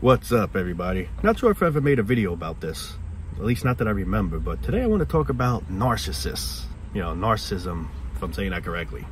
What's up, everybody? Not sure if I ever made a video about this, at least not that I remember, but today I want to talk about narcissists. Narcissism, if I'm saying that correctly.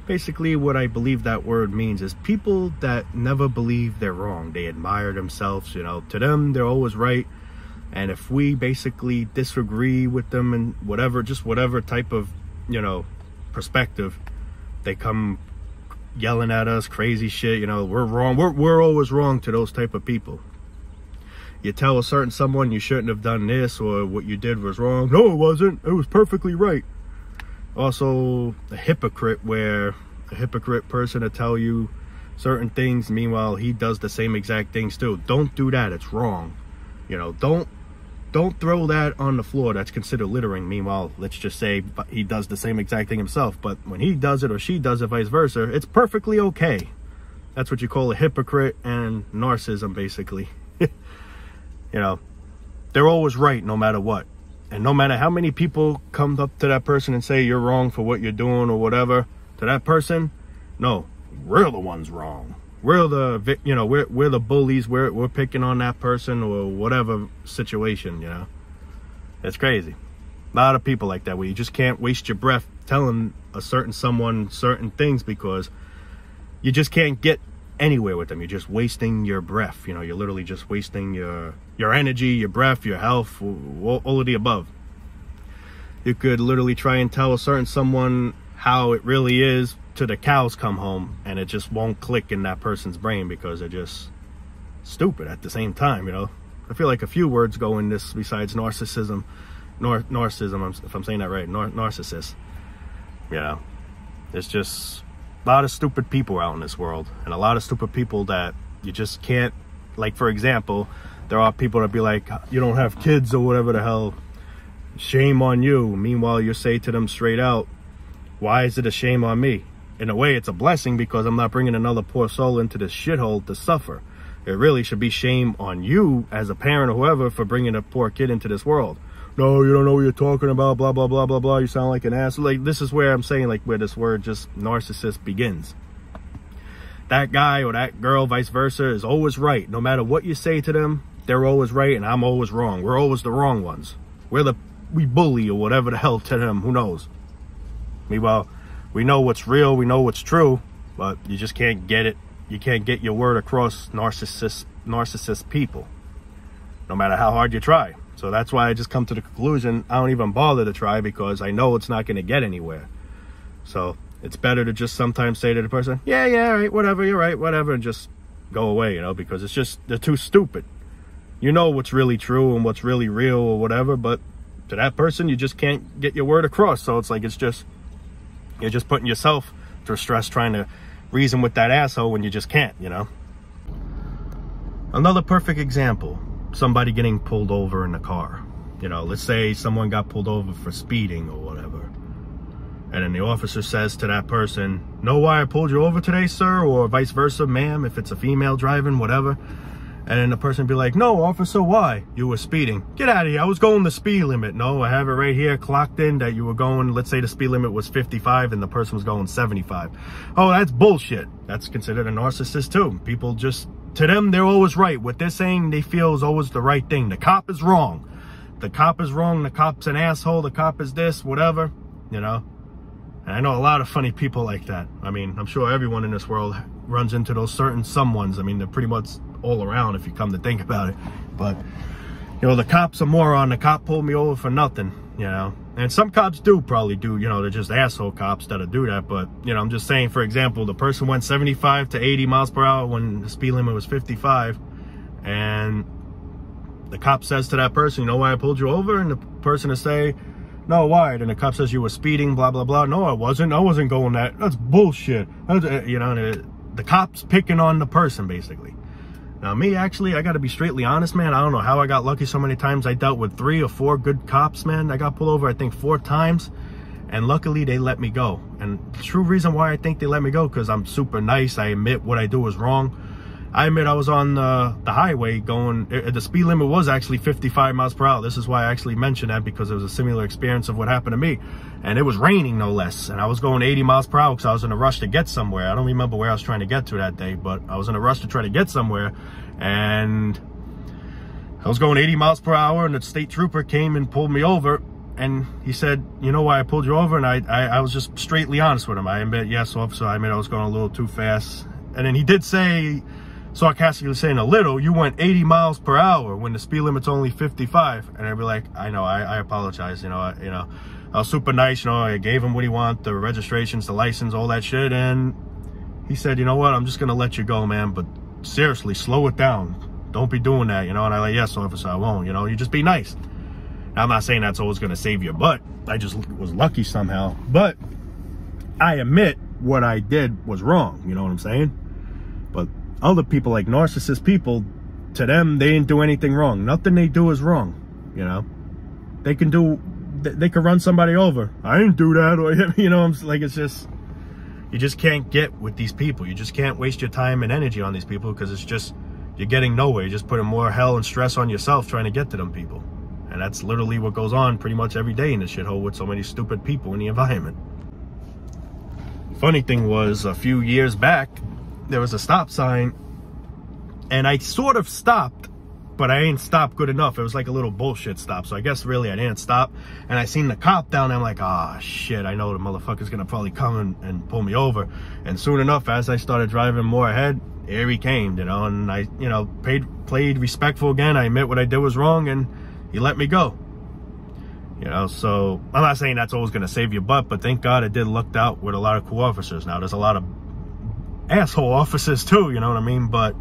Basically, what I believe that word means is people that never believe they're wrong. They admire themselves, to them, they're always right. And if we basically disagree with them and whatever type of, perspective, they come yelling at us, crazy shit, we're wrong. We're always wrong to those type of people. You tell a certain someone you shouldn't have done this, or what you did was wrong. No, it wasn't. It was perfectly right. Also, a hypocrite, where a hypocrite person will tell you certain things, meanwhile he does the same exact things too. Don't do that. It's wrong. Don't throw that on the floor. That's considered littering. Meanwhile, let's just say he does the same exact thing himself. But when he does it or she does it, vice versa, it's perfectly okay. That's what you call a hypocrite and narcissism, basically. They're always right no matter what. And no matter how many people come up to that person and say you're wrong for what you're doing or whatever, to that person, no, we're the ones wrong. We're the, we're the bullies. We're picking on that person or whatever situation, It's crazy. A lot of people like that, where you just can't waste your breath telling a certain someone certain things because you just can't get anywhere with them. You're just wasting your breath. You're literally just wasting your energy, your breath, your health, all of the above. You could literally try and tell a certain someone how it really is till the cows come home, and it just won't click in that person's brain because they're just stupid at the same time. I feel like a few words go in this besides narcissism. Narcissism, if I'm saying that right, narcissist. There's just a lot of stupid people out in this world, and a lot of stupid people that you just can't, like, for example, there are people that be like, you don't have kids or whatever the hell, shame on you. Meanwhile, you say to them straight out, why is it a shame on me? In a way, it's a blessing because I'm not bringing another poor soul into this shithole to suffer. It really should be shame on you as a parent or whoever for bringing a poor kid into this world. No, you don't know what you're talking about, blah, blah, blah, blah, blah. You sound like an ass. Like, this is where I'm saying, like, where this word just narcissist begins. That guy or that girl, vice versa, is always right. No matter what you say to them, they're always right and I'm always wrong. We're always the wrong ones. We bully or whatever the hell to them. Who knows? Meanwhile, we know what's real, we know what's true, but you just can't get it. You can't get your word across narcissist people, no matter how hard you try. So that's why I just come to the conclusion, I don't even bother to try because I know it's not going to get anywhere. So it's better to just sometimes say to the person, yeah, all right, whatever, you're right, whatever, and just go away, because it's just, they're too stupid. You know what's really true and what's really real or whatever, but to that person, you just can't get your word across. So it's like, you're just putting yourself through stress trying to reason with that asshole when you just can't, Another perfect example, somebody getting pulled over in the car. Let's say someone got pulled over for speeding or whatever. And then the officer says to that person, know why I pulled you over today, sir? Or vice versa, ma'am, if it's a female driving, whatever. And then the person be like, no, officer, why? You were speeding. Get out of here. I was going the speed limit. No, I have it right here clocked in that you were going, let's say the speed limit was 55 and the person was going 75. Oh, that's bullshit. That's considered a narcissist too. People just, to them, they're always right. What they're saying, they feel is always the right thing. The cop is wrong. The cop is wrong. The cop's an asshole. The cop is this, whatever, And I know a lot of funny people like that. I mean, I'm sure everyone in this world runs into those certain someones. I mean, they're pretty much all around if you come to think about it. But, the cop's a moron. The cop pulled me over for nothing, And some cops probably do, they're just asshole cops that'll do that. But, I'm just saying, for example, the person went 75 to 80 miles per hour when the speed limit was 55. And the cop says to that person, you know why I pulled you over? And the person will say, no, why? And the cop says you were speeding, blah, blah, blah. No, I wasn't. I wasn't going that. That's bullshit. The cop's picking on the person, basically. Now, me, actually, I got to be straightly honest, man. I don't know how I got lucky so many times. I dealt with 3 or 4 good cops, man. I got pulled over, I think, 4 times. And luckily, they let me go. And the true reason why I think they let me go, because I'm super nice. I admit what I do is wrong. I admit I was on the highway going, the speed limit was actually 55 miles per hour. This is why I actually mentioned that, because it was a similar experience of what happened to me. And it was raining, no less. And I was going 80 miles per hour because I was in a rush to get somewhere. I don't remember where I was trying to get to that day, but I was in a rush to try to get somewhere. And I was going 80 miles per hour, and the state trooper came and pulled me over. And he said, you know why I pulled you over? And I was just straightly honest with him. I admit, yes, officer, I admit I was going a little too fast. And then he did say, sarcastically saying a little, you went 80 miles per hour when the speed limit's only 55. And I'd be like, I know, I apologize. I was super nice. I gave him what he wanted, the registrations, the license, all that shit. And he said, you know what, I'm just going to let you go, man. But seriously, slow it down. Don't be doing that, And I'm like, yes, officer, I won't. You just be nice. Now, I'm not saying that's always going to save your butt. I just was lucky somehow. But I admit what I did was wrong. You know what I'm saying? But other people, like narcissist people, to them, they didn't do anything wrong. Nothing they do is wrong. They can run somebody over. I didn't do that. Or, I'm like, it's just, you just can't get with these people. You just can't waste your time and energy on these people, because it's just, you're getting nowhere. You're just putting more hell and stress on yourself trying to get to them people. And that's literally what goes on pretty much every day in this shithole with so many stupid people in the environment. Funny thing was, a few years back, there was a stop sign, and I sort of stopped, but I ain't stopped good enough. It was like a little bullshit stop, so I guess really I didn't stop. And I seen the cop down there. I'm like, ah, shit, I know the motherfucker's gonna probably come and pull me over. And soon enough, as I started driving more ahead, here he came, and I, played respectful again. I admit what I did was wrong, and he let me go. So I'm not saying that's always going to save your butt, but thank God it did lucked out with a lot of cool officers. Now, there's a lot of asshole officers too, you know what I mean? But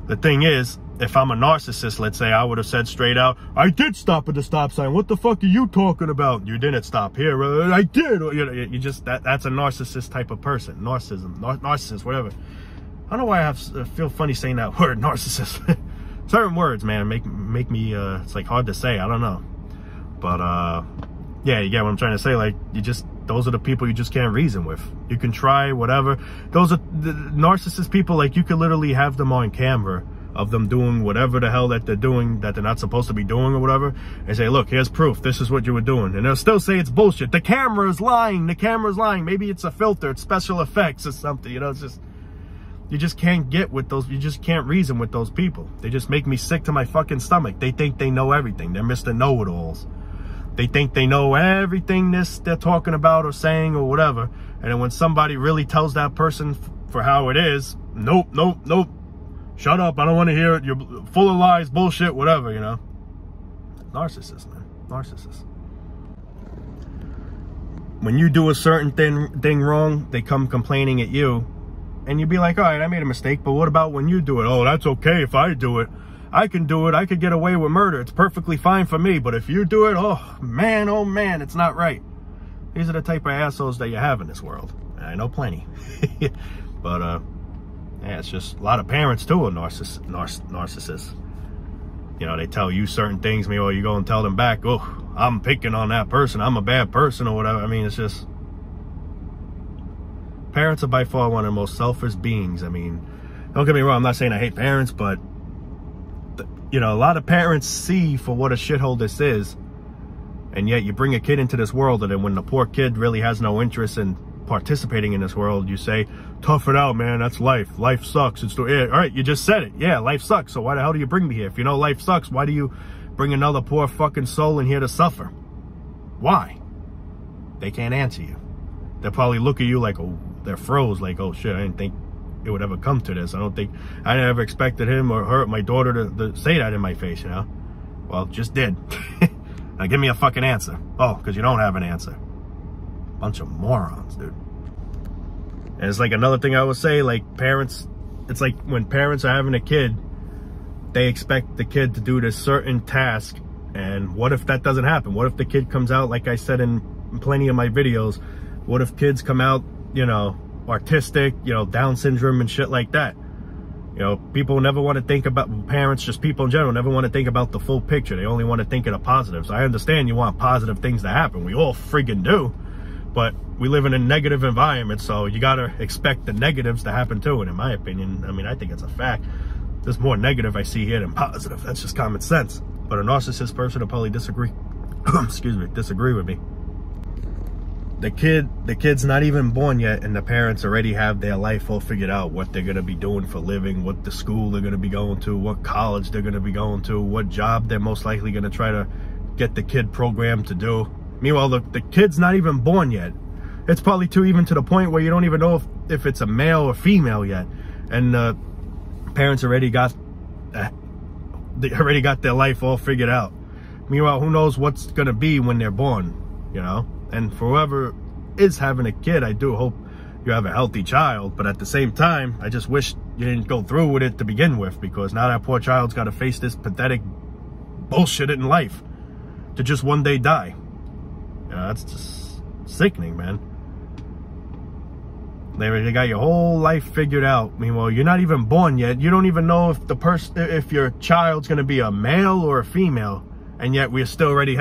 the thing is, if I'm a narcissist, let's say, I would have said straight out, I did stop at the stop sign. What the fuck are you talking about? You didn't stop here. I did. You just, that's a narcissist type of person. Narcissist, whatever. I don't know why I feel funny saying that word, narcissist. Certain words, man, make me, it's like hard to say. I don't know. But, yeah, you get what I'm trying to say. Like, those are the people you just can't reason with. You can try, whatever. Those are the narcissist people, like, you could literally have them on camera of them doing whatever the hell that they're doing that they're not supposed to be doing or whatever, and say, look, here's proof. This is what you were doing. And they'll still say it's bullshit. The camera is lying. The camera's lying. Maybe it's a filter. It's special effects or something. It's just, you just can't get with those. You just can't reason with those people. They just make me sick to my fucking stomach. They think they know everything. They're Mr. Know-it-alls. They think they know everything they're talking about or saying or whatever. And then when somebody really tells that person for how it is, nope, nope, nope. Shut up. I don't want to hear it. You're full of lies, bullshit, whatever, Narcissist, man. Narcissist. When you do a certain thing wrong, they come complaining at you. And you'd be like, all right, I made a mistake, but what about when you do it? Oh, that's okay if I do it. I can do it. I could get away with murder. It's perfectly fine for me. But if you do it, oh man, it's not right. These are the type of assholes that you have in this world. And I know plenty. But, yeah, it's just a lot of parents, too, are narcissists. They tell you certain things, maybe, or you go and tell them back, oh, I'm picking on that person. I'm a bad person or whatever. I mean, it's just... Parents are by far one of the most selfish beings. I mean, don't get me wrong, I'm not saying I hate parents, but, a lot of parents see for what a shithole this is, and yet you bring a kid into this world, and then when the poor kid really has no interest in participating in this world, you say, tough it out, man, that's life. Life sucks. It's all right, you just said it. Yeah, life sucks, so why the hell do you bring me here? If you know life sucks, why do you bring another poor fucking soul in here to suffer? Why? They can't answer you. They'll probably look at you like, oh, they're froze, like, oh shit, I didn't think it would ever come to this. I never expected him or her, my daughter, to say that in my face, Well, just did. Now give me a fucking answer. Oh, because you don't have an answer. Bunch of morons, dude. And it's like another thing I would say, like parents, it's like when parents are having a kid, they expect the kid to do this certain task. And what if that doesn't happen? What if the kid comes out, like I said in plenty of my videos, what if kids come out, artistic, Down syndrome and shit like that? People never want to think about, parents, just people in general, never want to think about the full picture. They only want to think of the positives. I understand you want positive things to happen. We all friggin' do. But we live in a negative environment, so you gotta expect the negatives to happen too. And in my opinion, I mean, I think it's a fact. There's more negative I see here than positive. That's just common sense. But a narcissist person will probably disagree. Excuse me, disagree with me. The kid's not even born yet, and the parents already have their life all figured out. What they're gonna be doing for a living, what the school they're gonna be going to, what college they're gonna be going to, what job they're most likely gonna try to get the kid programmed to do. Meanwhile, the kid's not even born yet. It's probably even to the point where you don't even know if it's a male or female yet. And parents already got their life all figured out. Meanwhile, who knows what's going to be when they're born, you know? And for whoever is having a kid, I do hope you have a healthy child. But at the same time, I just wish you didn't go through with it to begin with, because now that poor child's got to face this pathetic bullshit in life to just one day die. That's just sickening, man. They got your whole life figured out. Meanwhile, you're not even born yet. You don't even know if your child's gonna be a male or a female, and yet we're still already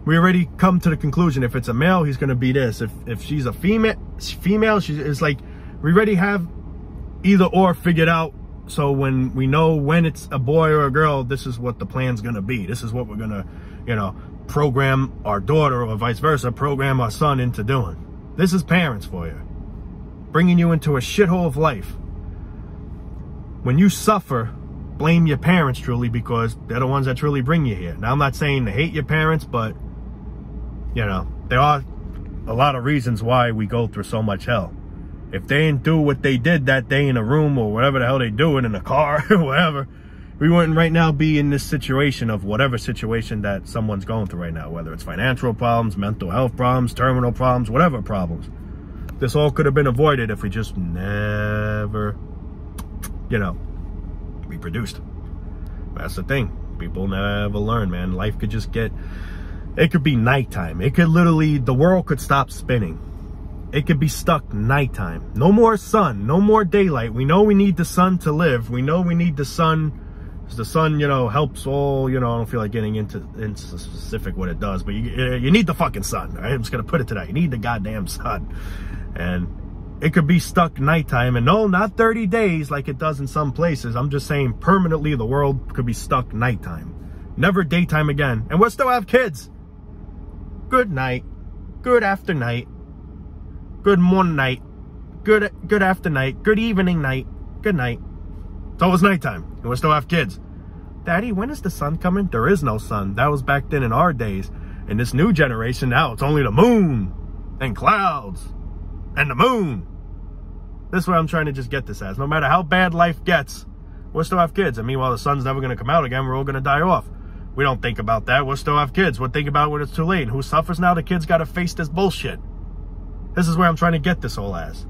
we already come to the conclusion, if it's a male, he's gonna be this. If she's a female, it's like we already have either or figured out. So when we know when it's a boy or a girl, this is what the plan's gonna be. This is what we're gonna, you know, program our daughter, or vice versa, program our son into doing. This is parents for you, bringing you into a shithole of life. When you suffer, blame your parents truly, because they're the ones that truly bring you here. Now, I'm not saying to hate your parents, but, you know, there are a lot of reasons why we go through so much hell. If they didn't do what they did that day in a room, or whatever the hell they do in a car or whatever, we wouldn't right now be in this situation of whatever situation that someone's going through right now, whether it's financial problems, mental health problems, terminal problems, whatever problems. This all could have been avoided if we just never, you know, reproduced. That's the thing. People never learn, man. Life could just get, it could be nighttime. It could literally, the world could stop spinning. It could be stuck nighttime. No more sun, no more daylight. We know we need the sun to live. We know we need the sun. The sun, you know, helps all, you know, I don't feel like getting into specific what it does, but you need the fucking sun, all right? I'm just going to put it to that. You need the goddamn sun. And it could be stuck nighttime. And no, not 30 days like it does in some places. I'm just saying permanently the world could be stuck nighttime. Never daytime again. And we'll still have kids. Good night. Good after night. Good morning night. Good after night. Good evening night. Good night. It's always nighttime, and we'll still have kids. Daddy, when is the sun coming? There is no sun. That was back then in our days. In this new generation now, it's only the moon and clouds and the moon. This is what I'm trying to just get this as. No matter how bad life gets, we'll still have kids. And meanwhile, the sun's never going to come out again. We're all going to die off. We don't think about that. We'll still have kids. We'll think about it when it's too late. And who suffers now? The kids got to face this bullshit. This is where I'm trying to get this all as.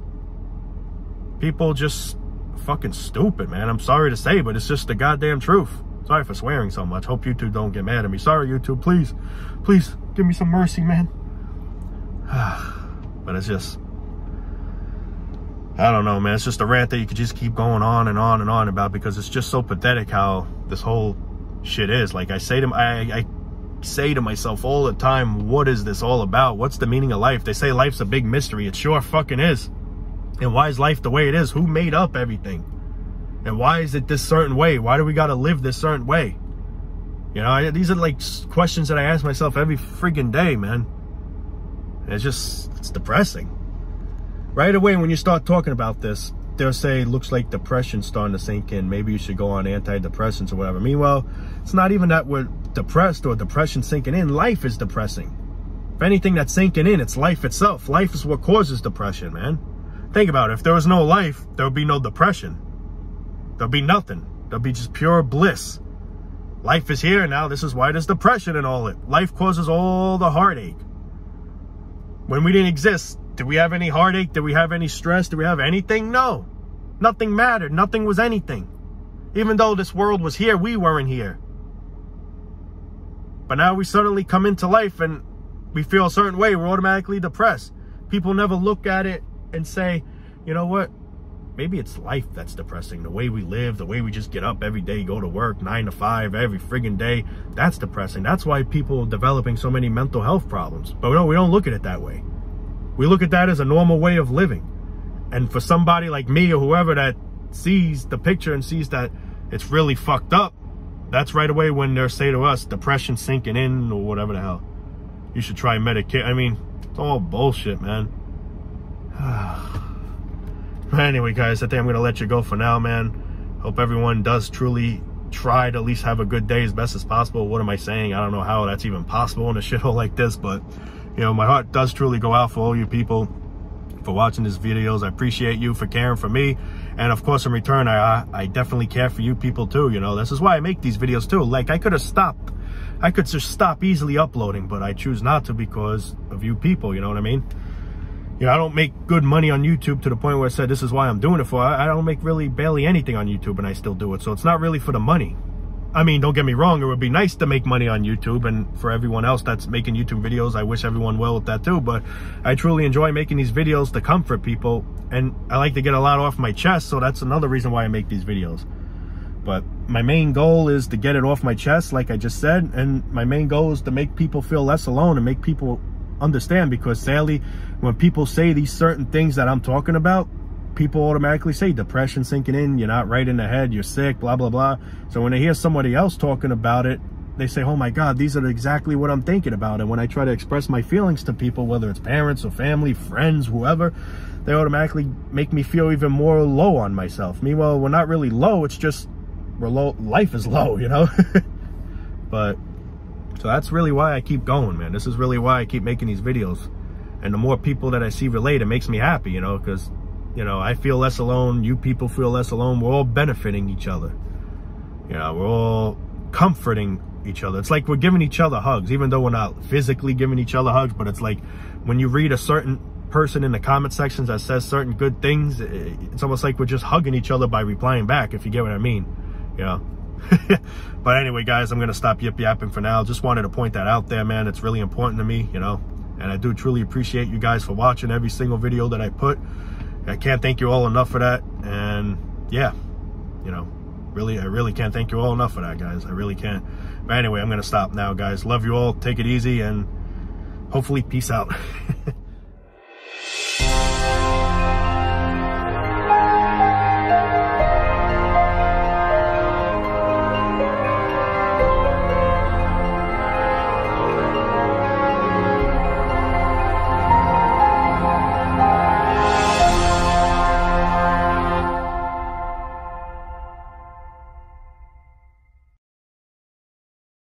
People just fucking stupid, man. I'm sorry to say, but it's just the goddamn truth. Sorry for swearing so much. Hope YouTube don't get mad at me. Sorry, YouTube. Please give me some mercy, man. But it's just, I don't know, man. It's just a rant that you could just keep going on and on and on about, because it's just so pathetic how this whole shit is. Like I say to myself all the time, what is this all about? What's the meaning of life? They say life's a big mystery. It sure fucking is. And why is life the way it is? Who made up everything? And why is it this certain way? Why do we got to live this certain way? You know, these are like questions that I ask myself every freaking day, man. And it's depressing. Right away when you start talking about this, they'll say, looks like depression's starting to sink in. Maybe you should go on antidepressants or whatever. Meanwhile, it's not even that we're depressed or depression sinking in. Life is depressing. If anything that's sinking in, it's life itself. Life is what causes depression, man. Think about it. If there was no life, there would be no depression. There'll be nothing. There'll be just pure bliss. Life is here now. This is why there's depression and all it. Life causes all the heartache. When we didn't exist, did we have any heartache? Did we have any stress? Did we have anything? No. Nothing mattered. Nothing was anything. Even though this world was here, we weren't here. But now we suddenly come into life and we feel a certain way. We're automatically depressed. People never look at it and say, you know what? maybe it's life that's depressing. The way we live, the way we just get up every day, go to work 9 to 5 every friggin' day, that's depressing. That's why people are developing so many mental health problems. But no, we don't look at it that way. We look at that as a normal way of living. And for somebody like me or whoever that sees the picture and sees that it's really fucked up, that's right away when they say to us, depression sinking in or whatever the hell. You should try Medicare. I mean, it's all bullshit, man. Anyway, guys, I think I'm going to let you go for now, man. Hope everyone does truly try to at least have a good day as best as possible. What am I saying? I don't know how that's even possible in a shithole like this, but, you know, my heart does truly go out for all you people for watching these videos. I appreciate you for caring for me. And, of course, in return, I definitely care for you people, too. You know, this is why I make these videos, too. Like, I could have stopped. I could just stop easily uploading, but I choose not to because of you people, you know what I mean? You know, I don't make good money on YouTube to the point where I said this is why I'm doing it for. I don't make really barely anything on YouTube, and I still do it. So it's not really for the money. I mean, don't get me wrong. It would be nice to make money on YouTube, and for everyone else that's making YouTube videos, I wish everyone well with that too. But I truly enjoy making these videos to comfort people, and I like to get a lot off my chest. So that's another reason why I make these videos. But my main goal is to get it off my chest, like I just said. And my main goal is to make people feel less alone and make people understand, because sadly, when people say these certain things that I'm talking about, people automatically say depression sinking in, you're not right in the head, you're sick, blah, blah, blah. So when they hear somebody else talking about it, they say, oh my God, these are exactly what I'm thinking about. And when I try to express my feelings to people, whether it's parents or family, friends, whoever, they automatically make me feel even more low on myself. Meanwhile, we're not really low, it's just we're low. Life is low, you know? But so that's really why I keep going, man. This is really why I keep making these videos. And the more people that I see relate, it makes me happy, you know, because, you know, I feel less alone. You people feel less alone. We're all benefiting each other. You know, we're all comforting each other. It's like we're giving each other hugs, even though we're not physically giving each other hugs. But it's like when you read a certain person in the comment sections that says certain good things, it's almost like we're just hugging each other by replying back, if you get what I mean, you know. But anyway, guys, I'm gonna stop yip yapping for now. Just wanted to point that out there, man. It's really important to me, you know, and I do truly appreciate you guys for watching every single video that I put. I can't thank you all enough for that. And yeah, you know, I really can't thank you all enough for that, guys. I really can't. But anyway, I'm gonna stop now, guys. Love you all. Take it easy, and hopefully peace out.